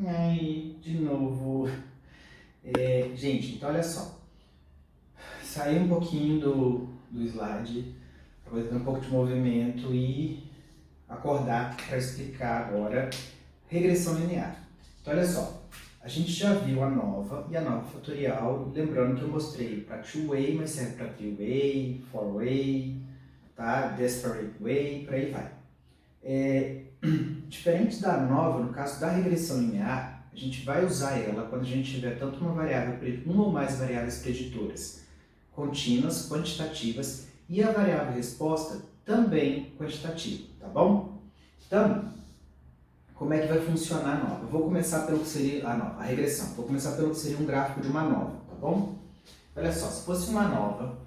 Aí, de novo. Gente, então olha só. Sair um pouquinho do slide, para ter um pouco de movimento e acordar para explicar agora regressão linear. Então olha só. A gente já viu a nova e a nova fatorial, lembrando que eu mostrei para two-way, mas serve para three-way, four-way, tá? Desperate way, por aí vai. Diferente da nova, no caso da regressão linear, a gente vai usar ela quando a gente tiver tanto uma ou mais variáveis preditoras contínuas, quantitativas, e a variável resposta também quantitativa, tá bom? Então, como é que vai funcionar a nova? Eu vou começar pelo que seria a regressão. Vou começar pelo que seria um gráfico de uma nova, tá bom? Olha só, se fosse uma nova,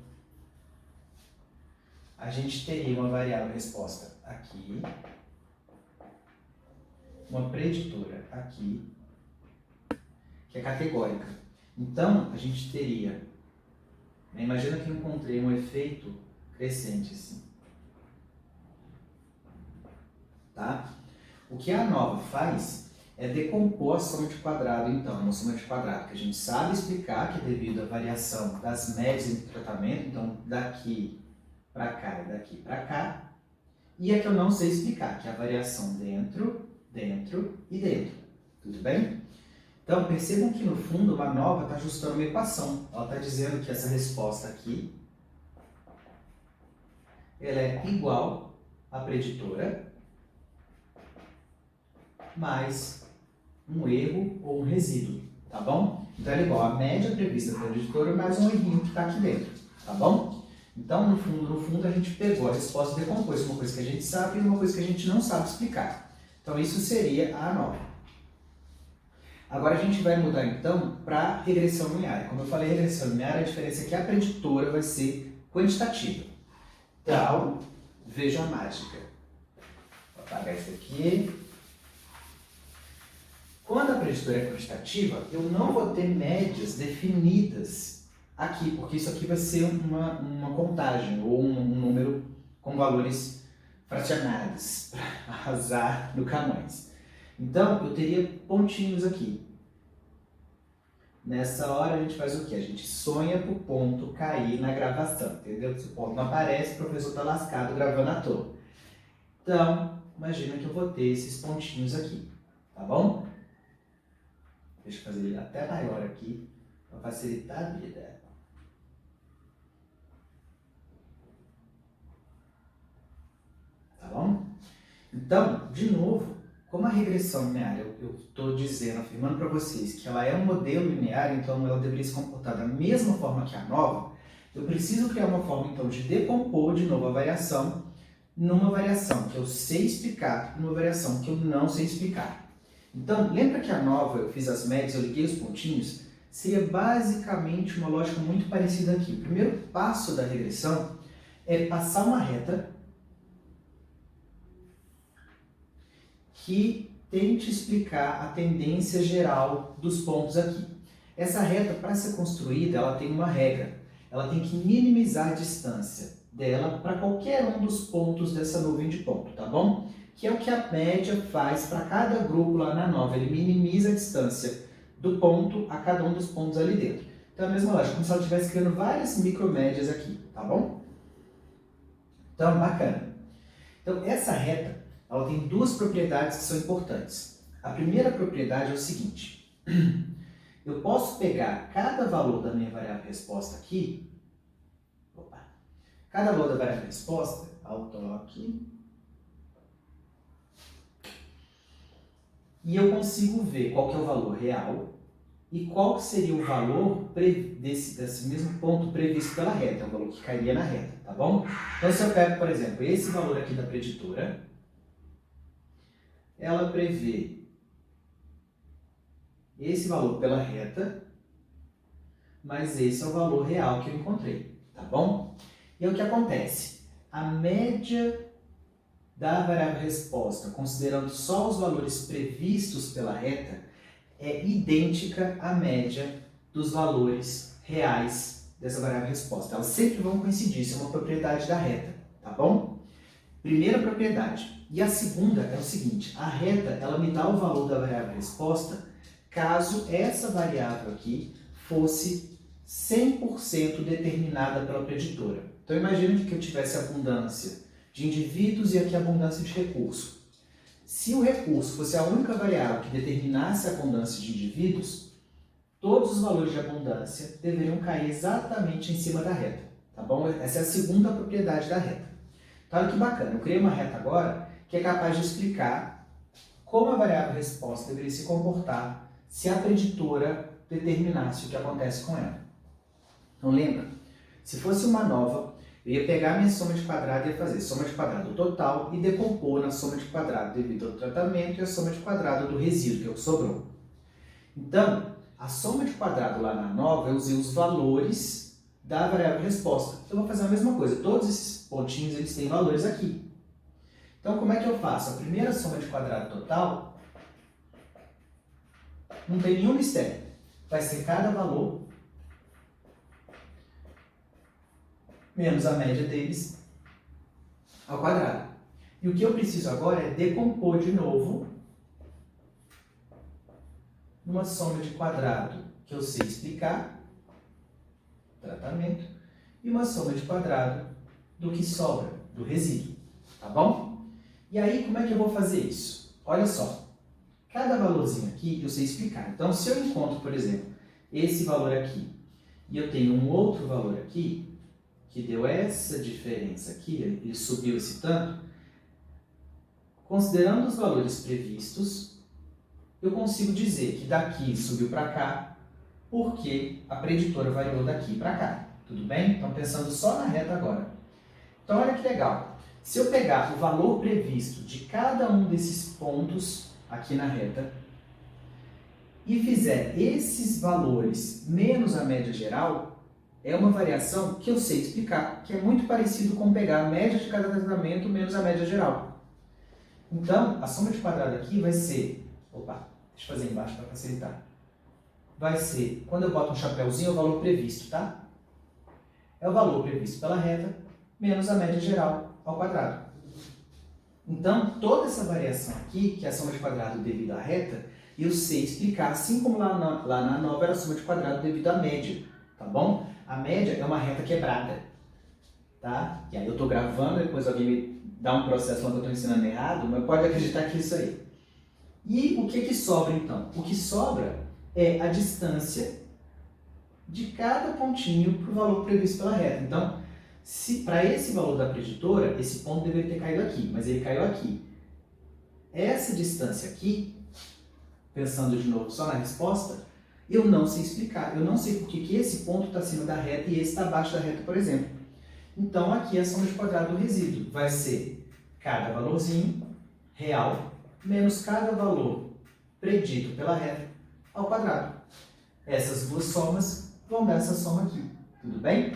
a gente teria uma variável resposta aqui, uma preditora aqui, que é categórica. Então, a gente teria, imagina que eu encontrei um efeito crescente assim, tá? O que a nova faz é decompor a soma de quadrado, então, uma soma de quadrado que a gente sabe explicar que é devido à variação das médias entre tratamento, então daqui para cá e daqui para cá, e a que eu não sei explicar, que é a variação dentro, dentro e dentro. Tudo bem? Então, percebam que no fundo uma nova está ajustando uma equação. Ela está dizendo que essa resposta aqui ela é igual à preditora mais um erro ou um resíduo, tá bom? Então ela é igual à média prevista pela preditora mais um errinho que está aqui dentro, tá bom? Então, no fundo, a gente pegou a resposta e decompôs uma coisa que a gente sabe e uma coisa que a gente não sabe explicar. Então, isso seria a nova. Agora a gente vai mudar então para regressão linear. Como eu falei, regressão linear, a diferença é que a preditora vai ser quantitativa. Então, veja a mágica. Vou apagar isso aqui. Quando a preditora é quantitativa, eu não vou ter médias definidas aqui, porque isso aqui vai ser uma contagem ou um número com valores fracionados para arrasar no Camões. Então, eu teria pontinhos aqui. Nessa hora a gente faz o quê? A gente sonha para o ponto cair na gravação, entendeu? Se o ponto não aparece, o professor está lascado gravando à toa. Então, imagina que eu vou ter esses pontinhos aqui, tá bom? Deixa eu fazer ele até maior aqui, para facilitar a vida. Tá bom? Então, de novo, como a regressão linear, eu estou dizendo, afirmando para vocês que ela é um modelo linear, então ela deveria se comportar da mesma forma que a nova, eu preciso criar uma forma, então, de decompor de novo a variação numa variação que eu sei explicar e numa variação que eu não sei explicar. Então, lembra que a nova, eu fiz as médias, eu liguei os pontinhos? Seria basicamente uma lógica muito parecida aqui. O primeiro passo da regressão é passar uma reta que tente explicar a tendência geral dos pontos aqui. Essa reta, para ser construída, ela tem uma regra. Ela tem que minimizar a distância dela para qualquer um dos pontos dessa nuvem de ponto, tá bom? Que é o que a média faz para cada grupo lá na nova. Ele minimiza a distância do ponto a cada um dos pontos ali dentro. Então, é a mesma lógica, como se ela estivesse criando várias micromédias aqui, tá bom? Então, bacana. Então, essa reta, ela tem duas propriedades que são importantes. A primeira propriedade é o seguinte. Eu posso pegar cada valor da minha variável resposta aqui. Cada valor da variável resposta, ao toque. E eu consigo ver qual que é o valor real e qual seria o valor desse mesmo ponto previsto pela reta, o valor que cairia na reta, tá bom? Então, se eu pego, por exemplo, esse valor aqui da preditora, ela prevê esse valor pela reta, mas esse é o valor real que eu encontrei, tá bom? E é o que acontece. A média da variável resposta, considerando só os valores previstos pela reta, é idêntica à média dos valores reais dessa variável resposta. Elas sempre vão coincidir, isso é uma propriedade da reta, tá bom? Primeira propriedade. E a segunda é o seguinte, a reta ela me dá o valor da variável resposta caso essa variável aqui fosse 100% determinada pela preditora. Então imagina que eu tivesse abundância de indivíduos e aqui abundância de recurso. Se o recurso fosse a única variável que determinasse a abundância de indivíduos, todos os valores de abundância deveriam cair exatamente em cima da reta, tá bom? Essa é a segunda propriedade da reta. Então olha que bacana, eu criei uma reta agora que é capaz de explicar como a variável resposta deveria se comportar se a preditora determinasse o que acontece com ela. Então lembra, se fosse uma nova, eu ia pegar a minha soma de quadrado e ia fazer soma de quadrado total e decompor na soma de quadrado devido ao tratamento e a soma de quadrado do resíduo, que é o que sobrou. Então, a soma de quadrado lá na nova, eu usei os valores da variável resposta. Então, eu vou fazer a mesma coisa. Todos esses pontinhos, eles têm valores aqui. Então, como é que eu faço? A primeira soma de quadrado total não tem nenhum mistério. Vai ser cada valor menos a média deles ao quadrado. E o que eu preciso agora é decompor de novo numa soma de quadrado que eu sei explicar, tratamento, e uma soma de quadrado do que sobra, do resíduo, tá bom? E aí, como é que eu vou fazer isso? Olha só, cada valorzinho aqui eu sei explicar. Então, se eu encontro, por exemplo, esse valor aqui, e eu tenho um outro valor aqui, que deu essa diferença aqui, ele subiu esse tanto, considerando os valores previstos, eu consigo dizer que daqui subiu para cá, porque a preditora variou daqui para cá. Tudo bem? Então, pensando só na reta agora. Então, olha que legal. Se eu pegar o valor previsto de cada um desses pontos aqui na reta e fizer esses valores menos a média geral, é uma variação que eu sei explicar, que é muito parecido com pegar a média de cada tratamento menos a média geral. Então, a soma de quadrado aqui vai ser... Opa, deixa eu fazer embaixo para facilitar. Vai ser, quando eu boto um chapéuzinho, é o valor previsto, tá? É o valor previsto pela reta menos a média geral ao quadrado. Então, toda essa variação aqui, que é a soma de quadrado devido à reta, eu sei explicar, assim como lá na nova era a soma de quadrado devido à média, tá bom? A média é uma reta quebrada, tá? E aí eu estou gravando, depois alguém me dá um processo lá que eu estou ensinando errado, mas pode acreditar que é isso aí. E o que sobra então? O que sobra é a distância de cada pontinho para o valor previsto pela reta. Então, para esse valor da preditora, esse ponto deveria ter caído aqui, mas ele caiu aqui. Essa distância aqui, pensando de novo só na resposta, eu não sei explicar. Eu não sei por que esse ponto está acima da reta e esse está abaixo da reta, por exemplo. Então, aqui é a soma de quadrado do resíduo. Vai ser cada valorzinho real menos cada valor predito pela reta ao quadrado. Essas duas somas vão dar essa soma aqui. Tudo bem?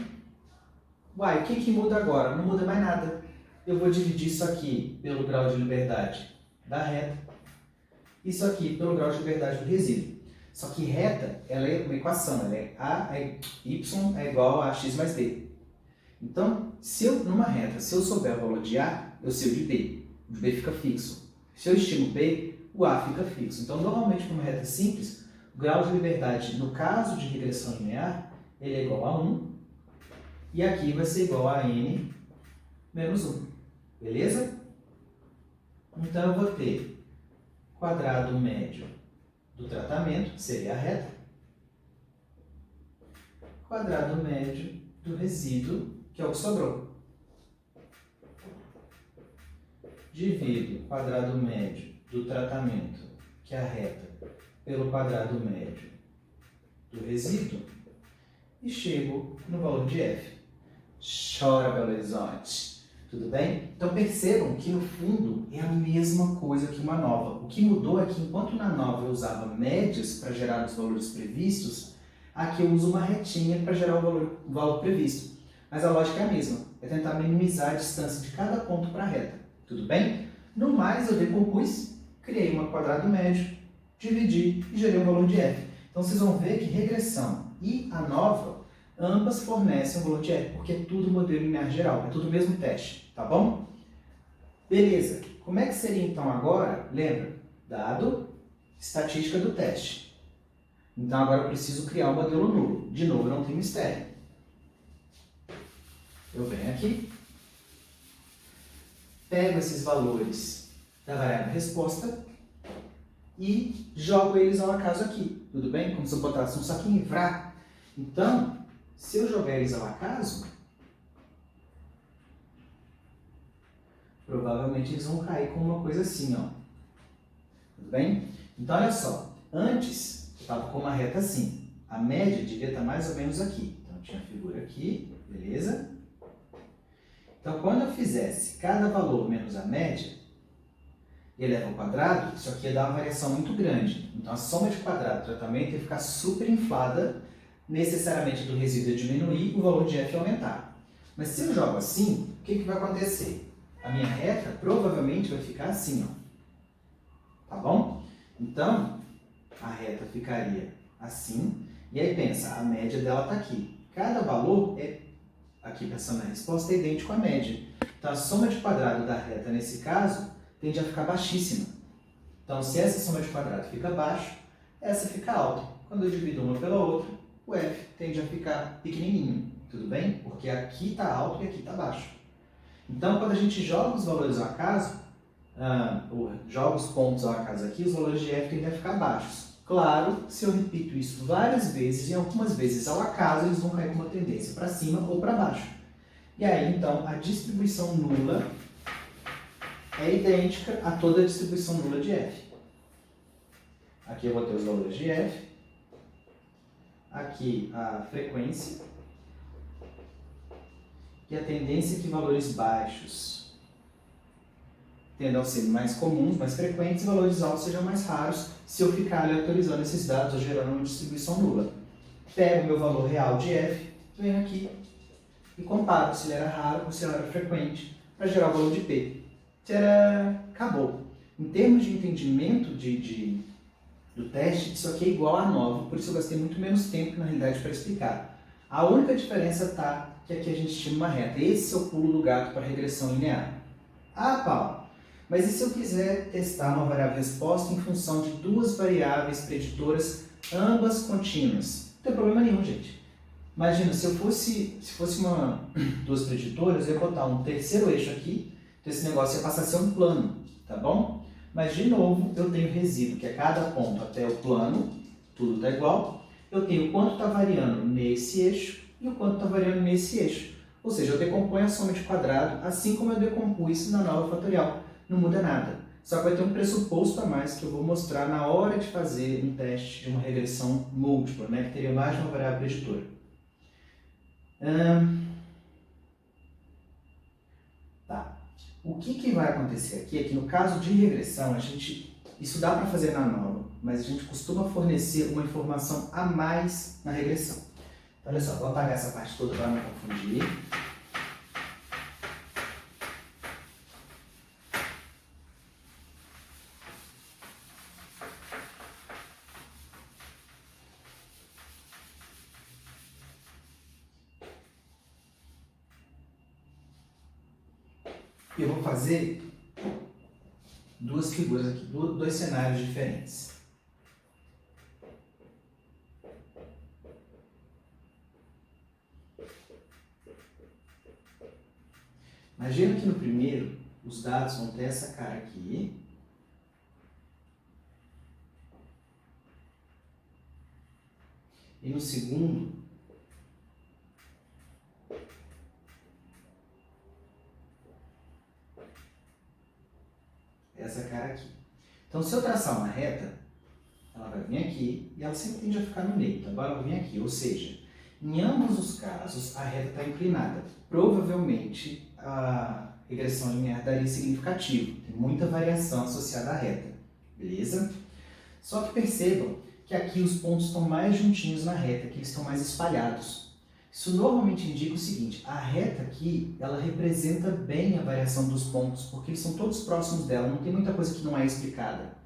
Uai, o que muda agora? Não muda mais nada. Eu vou dividir isso aqui pelo grau de liberdade da reta, isso aqui pelo grau de liberdade do resíduo. Só que reta, ela é uma equação, ela y é igual a x mais b. Então, numa reta, se eu souber o valor de A, eu sei o de B. O de B fica fixo. Se eu estimo B, o A fica fixo. Então, normalmente, para uma reta simples, o grau de liberdade, no caso de regressão linear, ele é igual a 1. E aqui vai ser igual a n menos 1. Beleza? Então, eu vou ter quadrado médio do tratamento, que seria a reta, quadrado médio do resíduo, que é o que sobrou. Divido o quadrado médio do tratamento, que é a reta, pelo quadrado médio do resíduo e chego no valor de f. Chora, Belo Horizonte! Tudo bem? Então percebam que no fundo é a mesma coisa que uma nova. O que mudou é que enquanto na nova eu usava médias para gerar os valores previstos, aqui eu uso uma retinha para gerar o valor previsto. Mas a lógica é a mesma, é tentar minimizar a distância de cada ponto para a reta. Tudo bem? No mais eu decompus, criei um quadrado médio, dividi e gerei um valor de f. Então vocês vão ver que regressão e a nova ambas fornecem um valor de f, porque é tudo modelo linear geral, é tudo o mesmo teste, tá bom? Beleza, como é que seria então agora? Lembra? Dado, estatística do teste. Então agora eu preciso criar um modelo nulo. De novo, não tem mistério. Eu venho aqui, pego esses valores da variável resposta e jogo eles ao acaso aqui. Tudo bem? Como se eu botasse um saquinho e vrá. Então, se eu jogar eles ao acaso, provavelmente eles vão cair com uma coisa assim, ó. Tudo bem? Então, olha só. Antes, eu estava com uma reta assim. A média devia estar mais ou menos aqui. Então, eu tinha a figura aqui, beleza? Então, quando eu fizesse cada valor menos a média, eleva ao quadrado, isso aqui ia dar uma variação muito grande. Então, a soma de quadrado do tratamento ia ficar super inflada, necessariamente do resíduo ia diminuir, o valor de f ia aumentar. Mas se eu jogo assim, o que vai acontecer? A minha reta provavelmente vai ficar assim, ó. Tá bom? Então, a reta ficaria assim, e aí pensa, a média dela está aqui. Cada valor aqui pensando na resposta, é idêntico à média. Então, a soma de quadrado da reta, nesse caso, tende a ficar baixíssima. Então, se essa soma de quadrado fica baixa, essa fica alta. Quando eu divido uma pela outra, o f tende a ficar pequenininho. Tudo bem? Porque aqui está alto e aqui está baixo. Então, quando a gente joga os valores ao acaso, ou joga os pontos ao acaso aqui, os valores de f tendem a ficar baixos. Claro, se eu repito isso várias vezes, e algumas vezes ao acaso, eles vão cair com uma tendência para cima ou para baixo. E aí, então, a distribuição nula é idêntica a toda a distribuição nula de f. Aqui eu vou ter os valores de f, aqui a frequência, e a tendência é que valores baixos tendam a ser mais comuns, mais frequentes, e valores altos sejam mais raros, se eu ficar aleatorizando esses dados ou gerando uma distribuição nula. Pego o meu valor real de f, venho aqui e comparo se ele era raro ou se ele era frequente, para gerar o valor de p. Tcharam! Acabou. Em termos de entendimento do teste, isso aqui é igual a 9, por isso eu gastei muito menos tempo, na realidade, para explicar. A única diferença está que aqui a gente estima uma reta. Esse é o pulo do gato para regressão linear. Ah, Paulo, mas e se eu quiser testar uma variável resposta em função de duas variáveis preditoras, ambas contínuas? Não tem problema nenhum, gente. Imagina, se fosse duas preditoras, eu ia botar um terceiro eixo aqui, então esse negócio ia passar a ser um plano, tá bom? Mas, de novo, eu tenho resíduo, que é cada ponto até o plano, tudo está igual. Eu tenho o quanto está variando nesse eixo e o quanto está variando nesse eixo. Ou seja, eu decomponho a soma de quadrado, assim como eu decompus na nova fatorial. Não muda nada. Só que vai ter um pressuposto a mais que eu vou mostrar na hora de fazer um teste de uma regressão múltipla, né, que teria mais de uma variável preditora. Tá. O que vai acontecer aqui é que no caso de regressão, isso dá para fazer na nova, mas a gente costuma fornecer uma informação a mais na regressão. Então, olha só, vou apagar essa parte toda para não confundir. Eu vou fazer duas figuras aqui, dois cenários diferentes. Imagina que no primeiro, os dados vão ter essa cara aqui. E no segundo, essa cara aqui. Então, se eu traçar uma reta, ela vai vir aqui e ela sempre tende a ficar no meio, tá bom? Ela vai vir aqui, ou seja, em ambos os casos, a reta está inclinada. Provavelmente, a regressão linear daria significativo. Tem muita variação associada à reta, beleza? Só que percebam que aqui os pontos estão mais juntinhos na reta, que eles estão mais espalhados. Isso normalmente indica o seguinte, a reta aqui, ela representa bem a variação dos pontos, porque eles são todos próximos dela, não tem muita coisa que não é explicada.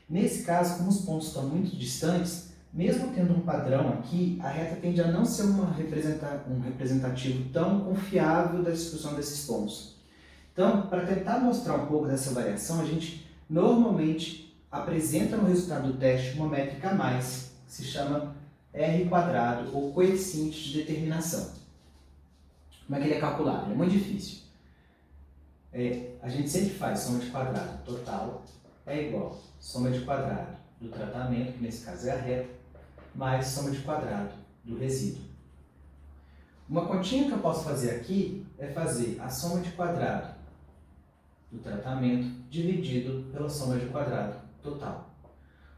Nesse caso, como os pontos estão muito distantes, mesmo tendo um padrão aqui, a reta tende a não ser um representativo tão confiável da distribuição desses pontos. Então, para tentar mostrar um pouco dessa variação, a gente normalmente apresenta no resultado do teste uma métrica a mais, que se chama R² ou coeficiente de determinação. Como é que ele é calculado? É muito difícil. A gente sempre faz soma de quadrado total é igual soma de quadrado do tratamento, que nesse caso é a reta, mais soma de quadrado do resíduo. Uma continha que eu posso fazer aqui é fazer a soma de quadrado do tratamento dividido pela soma de quadrado total.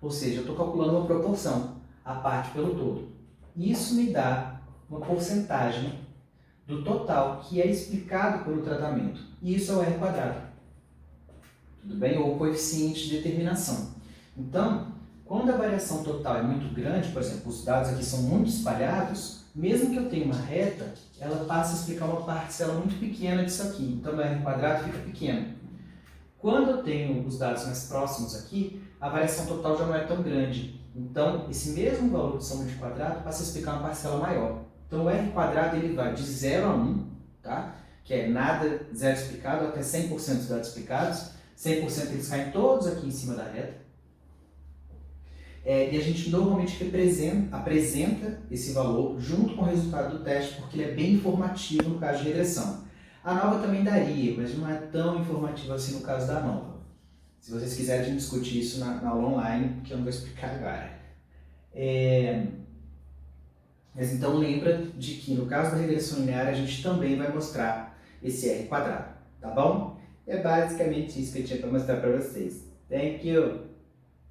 Ou seja, eu estou calculando uma proporção, a parte pelo todo. Isso me dá uma porcentagem do total que é explicado pelo tratamento. E isso é o R². Tudo bem? Ou o coeficiente de determinação. Então, quando a variação total é muito grande, por exemplo, os dados aqui são muito espalhados, mesmo que eu tenha uma reta, ela passa a explicar uma parcela muito pequena disso aqui. Então, o R² fica pequeno. Quando eu tenho os dados mais próximos aqui, a variação total já não é tão grande. Então, esse mesmo valor de soma de quadrado passa a explicar uma parcela maior. Então, o R² ele vai de 0 a 1, tá? Que é nada, zero explicado, até 100% dos dados explicados. 100% eles caem todos aqui em cima da reta. E a gente normalmente apresenta esse valor junto com o resultado do teste, porque ele é bem informativo no caso de regressão. A nova também daria, mas não é tão informativo assim no caso da nova. Se vocês quiserem, a gente discute isso na aula online, que eu não vou explicar agora. Mas então lembra de que no caso da regressão linear a gente também vai mostrar esse R², tá bom? É basicamente isso que eu tinha para mostrar para vocês. Thank you!